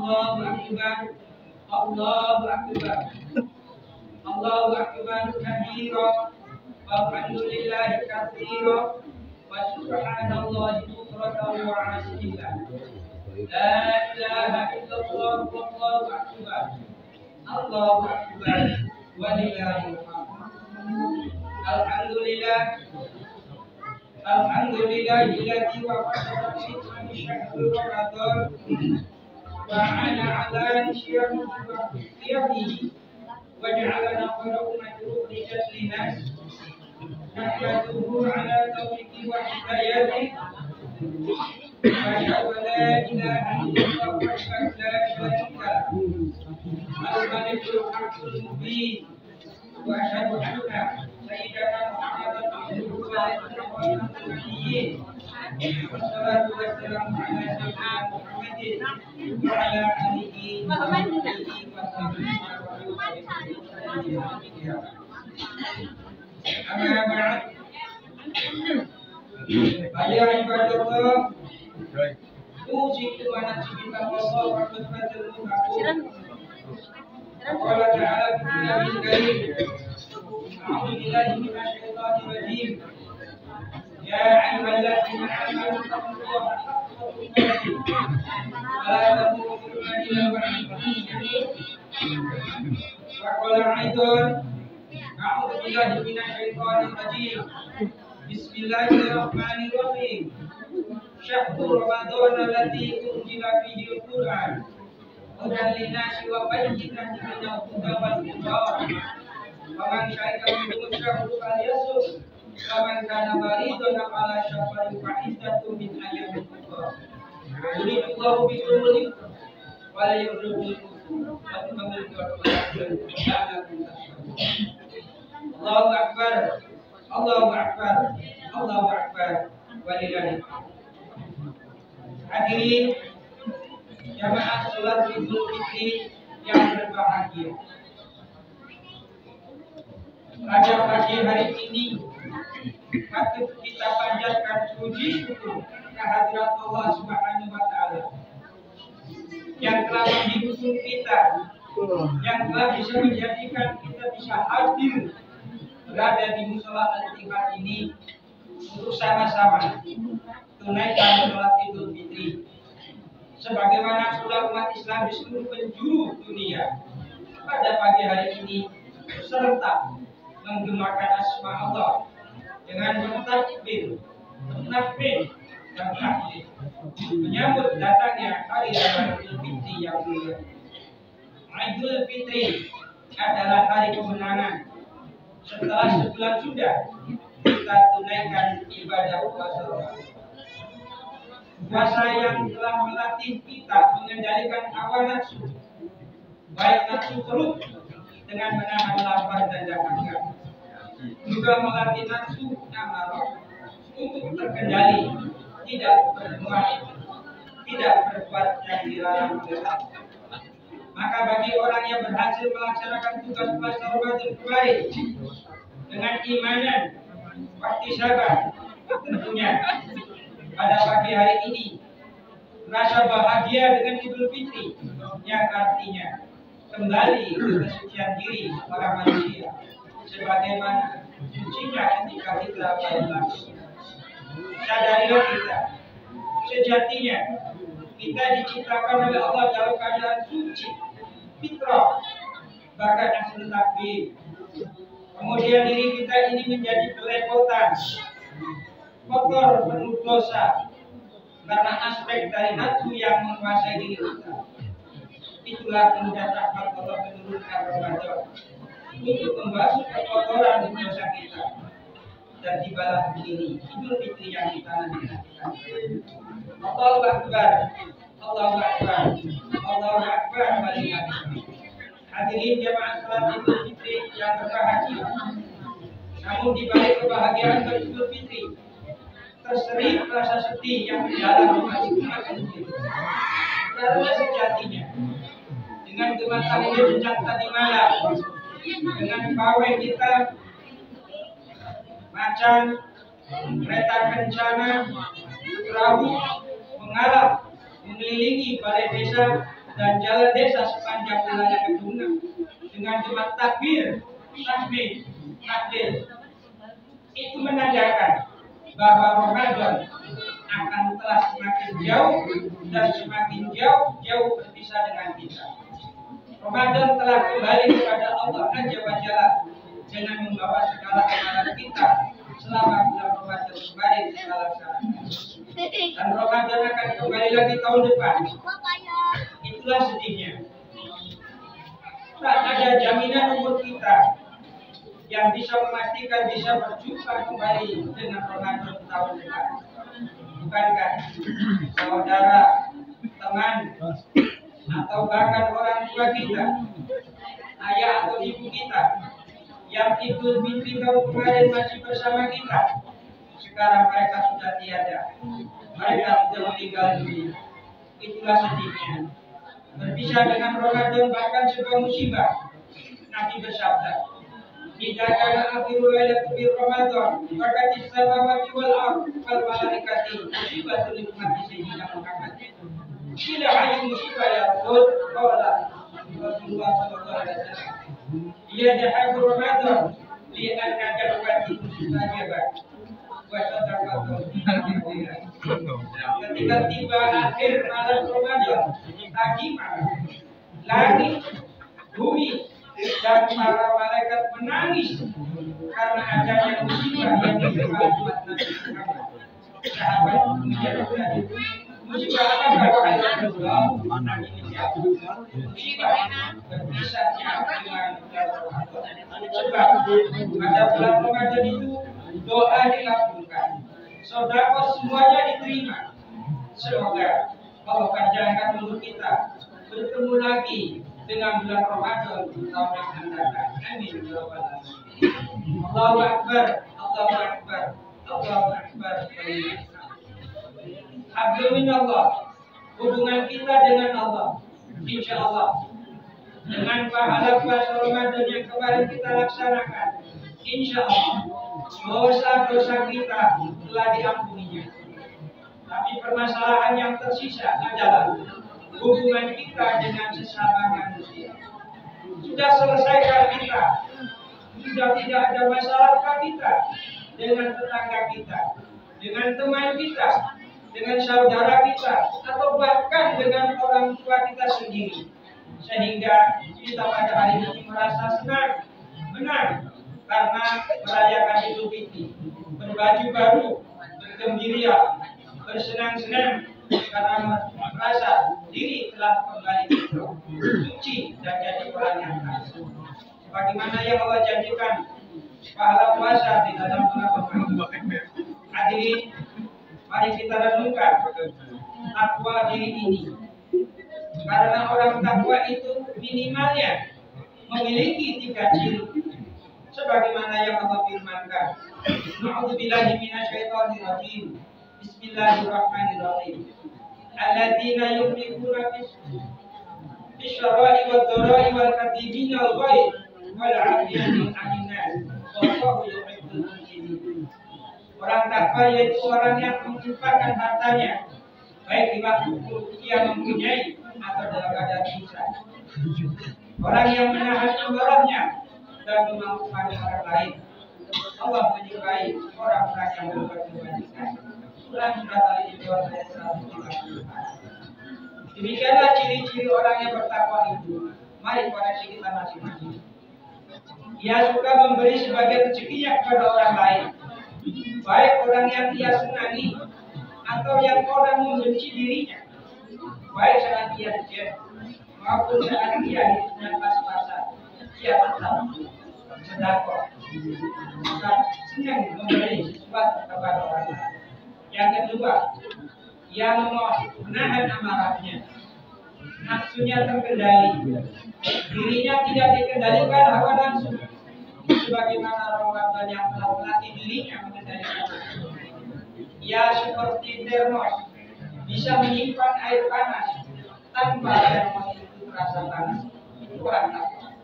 Allahu Akbar, Allahu Akbar, Allahu Akbar kabira, walhamdulillahi katsira, wa subhanallahi bukratan wa asila. La ilaha illallah, wallahu akbar, Allahu Akbar, walillahil hamd. Alhamdulillah, alhamdulillahilladzi wafaqana fi syahril Ramadan wa ana ala syiyamihi wa ja'alana khairan ukhrijat linnas. Nahmaduhu ala taufiqihi wa hidayatihi. Asyhadu an la ilaha illallah wahdahu la syarika lahu, al-malikul haqqul mubin, wa asyhadu anna sayyidana Muhammadan abduhu wa rasuluhu. Wassalatu wassalamu ala sayyidina Muhammadin wa ala alihi wa sahbihi wa sallam. Amma ba'd. Ayah ibadallah, ujitu wa nafsi taqwa wa khidmatul muttaqin. Qala ta'ala fi kitabihil karim, a'udzu billahi minasy syaithanir rajim. Ya ayyuhalladzina amanu taqullaha haqqa tuqatih wa la tamutunna illa wa antum muslimun. Wa qala aidan, a'udzu billahi minasy syaithanir rajim. Bismillahirrahmanirrahim. Syahrul Ramadan alladzi unzila fihi al-Qur'an hudan lin-nasi wa bayyinatin minal huda wal furqan. Faman syahida minkum syahra falyasum, faman kana maridan ala safarin fa iddatun min ayyamin ukhra. Yuridullahu bikumul yusra wa la yuridu bikum Allahu Akbar, Allahu Akbar, Allahu Akbar, walillahil hamd. Hadirin jamaah salat Idul Fitri yang berbahagia. Pada pagi hari ini patut kita panjatkan puji syukur kehadirat Allah Subhanahu wa taala yang telah mendukung kita, yang telah bisa menjadikan kita bisa hadir berada di mushola Al-Ittihad ini untuk sama-sama tunaikan salat Idul Fitri sebagaimana pula umat Islam di seluruh penjuru dunia pada pagi hari ini serta menggemakan asma Allah dengan bertakbir, menakbir dan tahlil menyambut datangnya hari raya Idul Fitri yang mulia. Idul Fitri adalah hari kemenangan. Setelah sebulan sudah kita tunaikan ibadah puasa. Puasa yang telah melatih kita mengendalikan hawa nafsu, baik nafsu perut dengan menahan lapar dan dahaga, juga melatih nafsu amarah untuk terkendali, tidak berbuat, tidak berbuat yang dilarang Allah. Maka bagi orang yang berhasil melaksanakan tugas puasa Ramadan kemarin dengan imanan, ihtisaban, tentunya pada pagi hari ini rasa bahagia dengan Idul Fitri yang artinya kembali ke kesucian diri para manusia sebagaimana sucinya ketika kita berlaku. Sadarilah kita, sejatinya kita diciptakan oleh Allah dalam keadaan suci, fitrah, bahkan yang takbir. Kemudian diri kita ini menjadi belepotan, kotor, penuh dosa karena aspek dari nafsu yang menguasai diri kita. Itulah kemudian rahmat Allah menurunkan Ramadan untuk membasuh kekotoran di dosa kita. Dan tibalah ini Idul Fitri yang kita nantikan. Allahu Akbar, Allahu Akbar, Allahu Akbar, walillahil hamd. Hadirin jamaah salat Idul Fitri yang berbahagia. Namun di balik kebahagiaan Idul Fitri terselip rasa sedih yang mendalam di umat muslim. Karena sejatinya dengan gemetaran sejak tadi malam, dengan pawai kita, macan, kereta kencana, perahu mengarah mengelilingi balai desa dan jalan desa sepanjang wilayah Kedungna dengan jemaat takbir, tahmid, takbir. Itu menandakan bahwa Ramadan akan telah semakin jauh dan semakin jauh berpisah dengan kita. Ramadan telah kembali kepada Allah Azza wa Jalla dengan membawa segala amalan kita selama bulan Ramadan kembali kita laksanakan. Dan Ramadan akan kembali lagi tahun depan. Itulah sedihnya. Tak ada jaminan umur kita yang bisa memastikan bisa berjumpa kembali dengan Ramadan tahun depan. Bukankah saudara, teman, atau bahkan orang tua kita, ayah atau ibu kita yang Idul Fitri tahun kemarin masih bersama kita, sekarang mereka sudah tiada, mereka sudah meninggal dunia. Itulah sedihnya. Berpisah dengan Ramadan bahkan sebuah musibah. Nabi bersabda, "Jika kana akhiru lailatul Ramadan, maka as-samawati wal ardh wal malaikati musibatul ummati sayyidina Muhammad." Tidak hanya musibah ya Rasul, qala Rasulullah sallallahu alaihi wasallam, "Ya jahabu Ramadan li anna da'wati mustajabah." Ketika tiba akhir malam Ramadan, tadi malam, langit, bumi, dan para malaikat menangis karena adanya musibah yang diterima umat Nabi Muhammad. Sahabat menjawab, musibah apa wahai Rasulullah? Musibah berpisahnya dengan Ramadan. Sebab pada bulan Ramadan itu doa dikabulkan, sedekah semuanya diterima. Semoga Allah panjangkan umur kita bertemu lagi dengan bulan Ramadan tahun yang akan datang. Amin ya rabbal alamin. Allahu akbar, Allahu akbar, Allahu akbar. Hablum minallah, hubungan kita dengan Allah, insya Allah, dengan pahala puasa Ramadan yang kemarin kita laksanakan, insya Allah dosa-dosa kita telah diampuninya. Tapi permasalahan yang tersisa adalah hubungan kita dengan sesama manusia. Sudah selesaikah kita? Sudah tidak ada masalah kita dengan tetangga kita, dengan teman kita, dengan saudara kita, atau bahkan dengan orang tua kita sendiri, sehingga kita pada hari ini merasa senang, menang karena merayakan Idul Fitri, berbaju baru, bergembira, bersenang-senang karena merasa diri telah kembali suci dan jadi orang yang khas. Bagaimana yang Allah janjikan pahala puasa di dalam bulan. Hadirin, mari kita renungkan takwa diri ini. Karena orang takwa itu minimalnya memiliki 3 ciri. Sebagaimana yang Allah firmankan, "A'udzubillahi minasyaitonir rajim. Bismillahirrahmanirrahim. Alladzina yunfiquna fis syara'i wad dharai wal katibina al ghaib wal 'afiyina 'anil nas. Wallahu yuhibbul muhsinin." Orang takwa yaitu orang yang menginfakkan hartanya baik di waktu ia mempunyai atau dalam keadaan susah. Orang yang menahan amarahnya dan memampukan orang lain. Allah menyukai orang-orang yang berbuat kebajikan. Surah Al-Imran ayat 134. Demikianlah ciri-ciri orang yang bertakwa itu. Mari koreksi kita masing-masing. Ia suka memberi sebagian rezekinya kepada orang lain, baik orang yang ia senangi atau yang orang membenci dirinya, baik saat ia diam maupun saat ia hidup pas-pasan. Ia tetap sedekah, tetap senang memberi sesuatu kepada orang lain. Yang kedua, ia menahan amarahnya, nafsunya terkendali, dirinya tidak dikendalikan hawa nafsu, sebagaimana Ramadan yang telah melatih dirinya mengendalikan nafsu. Ia seperti termos, bisa menyimpan air panas tanpa termos itu terasa panas. Itu orang takwa.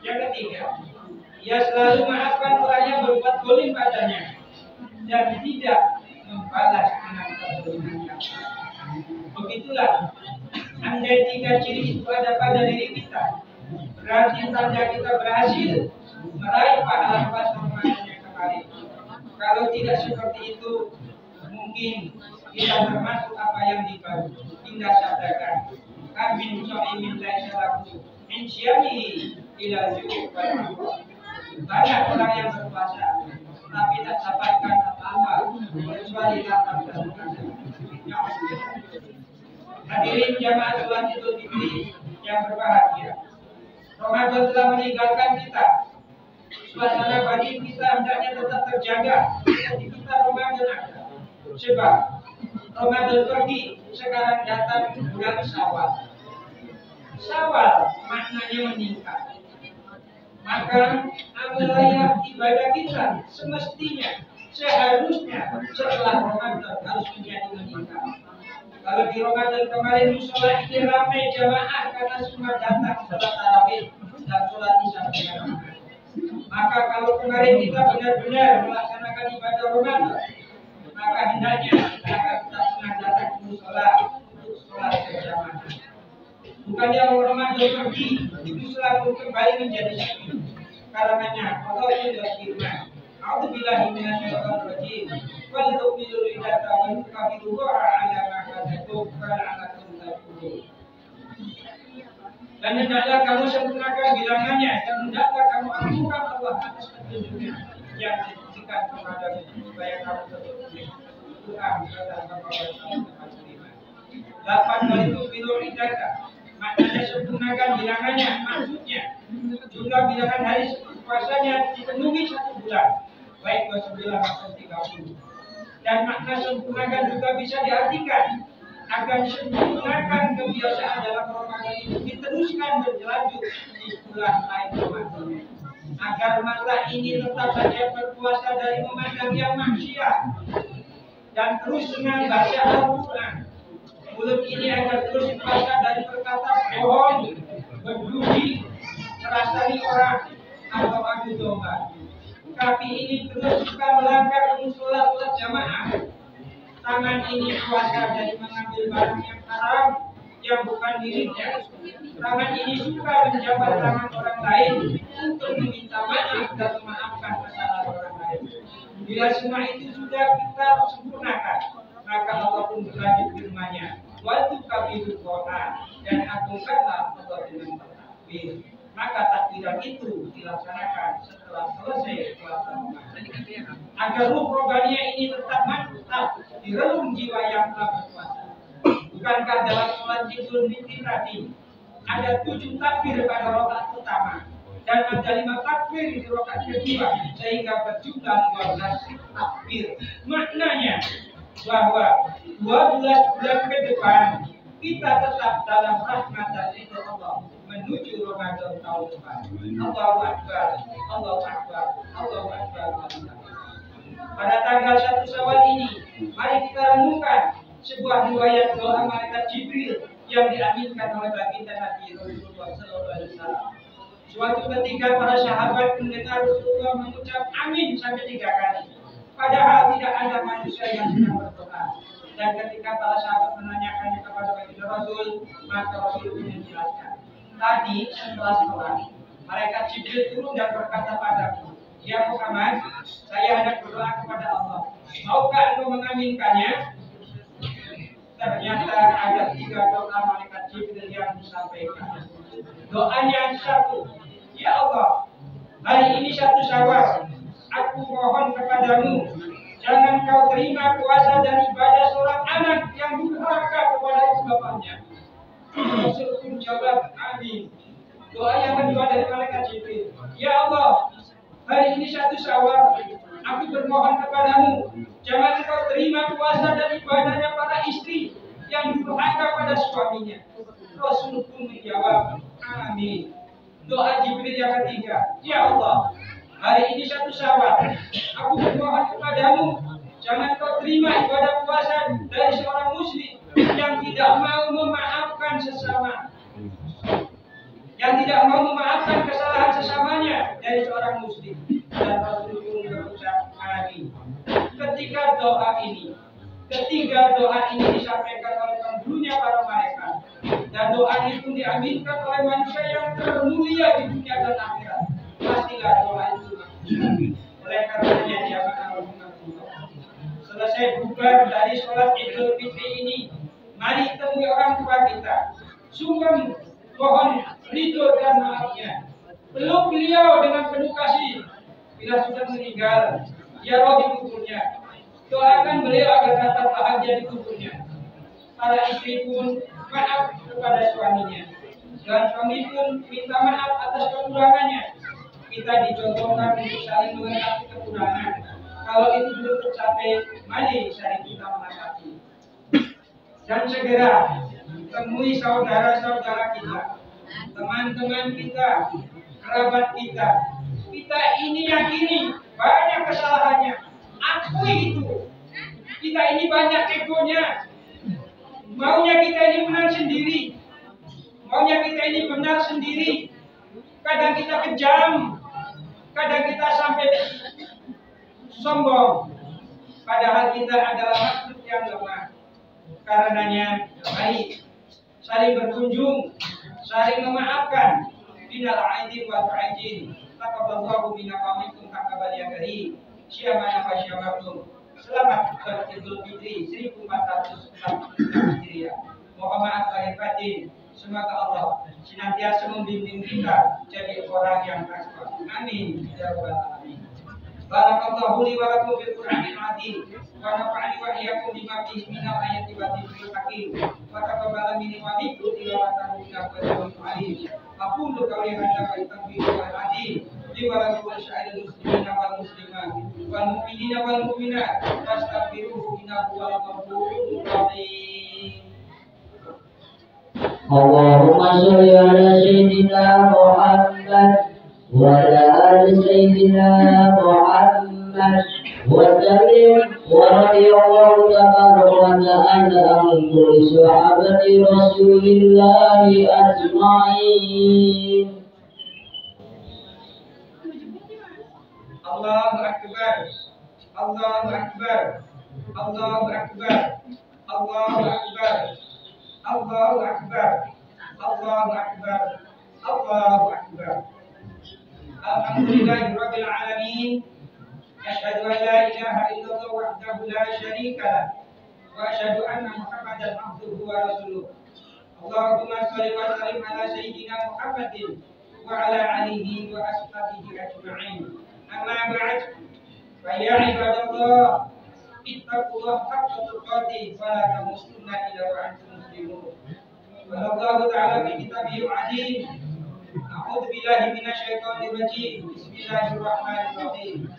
Yang ketiga, ia selalu maafkan orang yang berbuat zalim padanya dan tidak membalas dengan kezalimannya. Begitulah Andai 3 ciri itu ada pada diri kita, berarti tanda kita berhasil meraih pahala puasa Ramadan yang kemarin. Kalau tidak seperti itu, mungkin kita termasuk apa yang Dinda sabdakan. Amin so'imin laisa lahu min syiyamihi ila zuhur. Banyak orang yang berpuasa tapi tak dapatkan apa-apa kecuali lapar dan kangen. Hadirin jamaah sholat Idul Fitri yang berbahagia, Ramadan telah meninggalkan kita. Suasana batin kita hendaknya tetap terjaga seperti kita Ramadan ada. Sebab Ramadan pergi, sekarang datang bulan Syawal. Syawal maknanya meningkat. Maka amalaya ibadah kita semestinya, seharusnya setelah Ramadan harus menjadi meningkat. Kalau di Ramadan kemarin musola ini ramai jamaah karena semua datang sholat tarawih dan sholat isya berjamaah. Maka kalau kemarin kita benar-benar melaksanakan ibadah Ramadan, maka hendaknya kita akan tetap senang datang ke musola untuk sholat berjamaah. Bukannya Ramadan pergi, musola pun kembali menjadi sepi. Karenanya Allah sudah firman, A'udzubillahi minasyaitonir rajim. Wal tu'minul idata wa tukabiru ala ma hadatum wa ala kulli. Dan hendaklah kamu sempurnakan bilangannya dan hendaklah kamu agungkan Allah atas petunjuknya yang diberikan kepadamu supaya kamu terus Quran dan Delapan kali tu'minul idata maknanya sempurnakan bilangannya, maksudnya jumlah bilangan hari puasanya dipenuhi 1 bulan, baik 29 maupun 30. Dan makna sempurnakan juga bisa diartikan agar sempurnakan kebiasaan dalam Ramadan itu diteruskan berlanjut di bulan lain Ramadan, agar mata ini tetap saja berpuasa dari memandang yang maksiat dan terus dengan baca Al-Quran. Mulut ini agar terus puasa dari perkataan bohong, berduri, merasani orang atau adu domba. Kaki ini terus suka melanggar sholat jamaah. Tangan ini puasa dari mengambil barang yang haram yang bukan miliknya. Tangan ini suka menjabat tangan orang lain untuk meminta maaf dan memaafkan kesalahan orang lain. Bila semua itu sudah kita sempurnakan, maka Allah pun berlanjut firman-Nya, "Wa tukabiru Qur'an," dan agungkanlah Allah dengan takbir. Maka takbiran itu dilaksanakan setelah selesai puasa Ramadan. Agar ruh rohaninya ini tetap mantap di relung jiwa yang telah berpuasa. Bukankah dalam sholat Idul Fitri tadi ada 7 takbir pada rakaat pertama dan ada 5 takbir di rakaat kedua, sehingga berjumlah 12 takbir. Maknanya bahwa 12 bulan ke depan kita tetap dalam rahmat dan ridho Allah menuju Ramadan tahun depan. Allahu Akbar, Allahu Akbar, Allahu Akbar. Pada tanggal 1 Syawal ini, mari kita renungkan sebuah riwayat doa malaikat Jibril yang diaminkan oleh baginda Nabi Rasulullah SAW. Suatu ketika para sahabat mendengar Rasulullah mengucap amin sampai 3 kali. Padahal tidak ada manusia yang sedang berdoa. Dan ketika para sahabat menanyakannya kepada baginda Rasul, maka Rasul menjelaskan. Tadi setelah sholat, malaikat Jibril turun dan berkata padaku, "Ya Muhammad, saya hendak berdoa kepada Allah. Maukah engkau mengaminkannya?" Ternyata ada 3 doa malaikat Jibril yang disampaikan. Doanya satu, "Ya Allah, hari ini 1 Syawal, aku mohon kepadamu, jangan kau terima puasa dan ibadah seorang anak yang durhaka kepada ibu bapaknya." Rasul pun jawab, "Amin." Doa yang kedua dari malaikat Jibril, "Ya Allah, hari ini 1 Syawal, aku bermohon kepadamu, jangan kau terima puasa dan ibadahnya para istri yang durhaka pada suaminya." Rasul pun menjawab, "Amin." Doa Jibril yang ketiga, "Ya Allah, hari ini 1 Syawal, aku bermohon kepadamu, jangan kau terima ibadah puasa dari seorang muslim yang tidak mau memaafkan sesama, yang tidak mau memaafkan kesalahan sesamanya dari seorang muslim." Dan Rasul pun berucap, "Amin." Ketiga doa ini disampaikan oleh pendulunya para malaikat, dan doa itu diaminkan oleh manusia yang termulia di dunia dan akhirat, pastilah doa itu. Oleh karenanya dia akan selesai bubar dari sholat Idul Fitri ini, mari temui orang tua kita, sungkem mohon ridho dan maafnya. Peluk beliau dengan penuh kasih. Bila sudah meninggal, ya roh di kuburnya. Doakan beliau agar dapat bahagia di kuburnya. Para istri pun maaf kepada suaminya, dan suami pun minta maaf atas kekurangannya. Kita dicontohkan untuk saling melengkapi kekurangan. Kalau itu belum tercapai, mari saling kita melengkapi. Dan segera temui saudara-saudara kita, teman-teman kita, kerabat kita. Kita ini yakini banyak kesalahannya. Akui itu. Kita ini banyak egonya. Maunya kita ini menang sendiri. Maunya kita ini benar sendiri. Kadang kita kejam. Kadang kita sampai sombong. Padahal kita adalah makhluk yang lemah. Karenanya, mari saling berkunjung, saling memaafkan. Minal aidin wal faizin. Taqabbalallahu minna wa minkum taqabbal ya karim. Syamana wa syamakum. Selamat Idul Fitri 1443 Hijriah. Mohon maaf lahir batin. Semoga Allah senantiasa membimbing kita jadi orang yang takwa. Amin ya rabbal alamin. Barakallahu li wa lakum fil Qur'anil azim. Wa nafa'ani wa iyyakum bima fihi minal ayati wa dzikril hakim. Wa taqabbal minni wa minkum tilawatahu innahu sami'un 'alim. Aqulu qawli hadza wa astaghfiru al-azim li wa lakum wa lisa'iril muslimina wal muslimat wal mu'minina wal mu'minat fastaghfiruhu innahu huwal ghafurur rahim. Allahumma sholli ala sayyidina Muhammad wa ala ali sayyidina Muhammad wa sallim wa radiyallahu tabaraka wa ta'ala an kulli sahabati Rasulillahi ajma'in. Allahu Akbar. Allahu Akbar. Allahu Akbar. Allahu Akbar. Allahu Akbar. Allahu Akbar. Allahu Akbar. Alhamdulillahirabbil alamin. Asyhadu an la ilaha illallah wahdahu la syarika lah wa asyhadu anna Muhammadan abduhu wa rasuluh. Allahumma shalli wa sallim ala sayyidina Muhammadin wa ala alihi wa ashabihi ajma'in. Amma ba'd. Fa ya ibadallah, ittaqullaha haqqa tuqatih wa la tamutunna illa wa antum muslimun. Wa Allah ta'ala fi kitabihil azim. A'udzu billahi minasy syaithanir rajim. Bismillahirrahmanirrahim.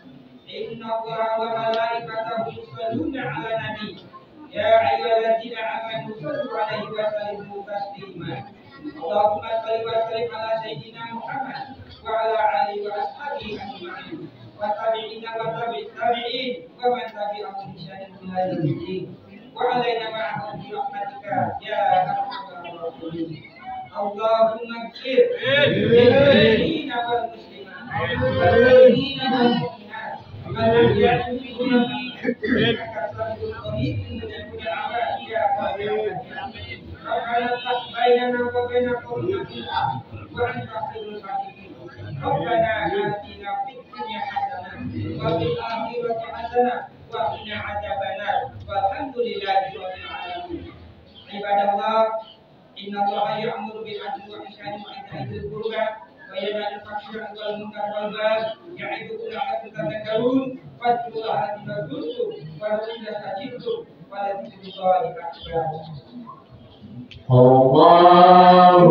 Inna Allaha wa malaikatahu yusholluna 'alan nabi. Ya ayyuhalladzina amanu shallu 'alaihi wa sallimu taslima. Allahumma shalli wa sallim ala sayyidina Muhammad wa ala alihi wa ashabihi ajma'in. Wa tabi'ina wa tabi'in wa man tabi'ahum bi ihsanin ila yaumil din. Wa 'alaina ma'ahum bi rahmatika ya arhamar rahimin. Allahumma ighfir lil muslimina wal muslimat wal mu'minina wal mu'minat. Al-ahya'i minhum kasratul qarib min al-'afiyya wa al-'afiyya. Rabbana iftah bainana wa baina qawmina wa anta khairul hakimin. Rabbana atina fid dunya hasanah wa fil akhirati hasanah wa qina adzabannar. Walhamdulillahi rabbil alamin. Ibadallah, inna Allaha ya'muru bil 'adli wal ihsani wa ita'i dzil qurba wa yanha 'anil fahsya'i wal munkari wal baghi ya'idukum la'allakum tadhakkarun. Fadhkurullaha dzikrukum wa la tastajibtum wa la dzikrullahi akbar. Allahu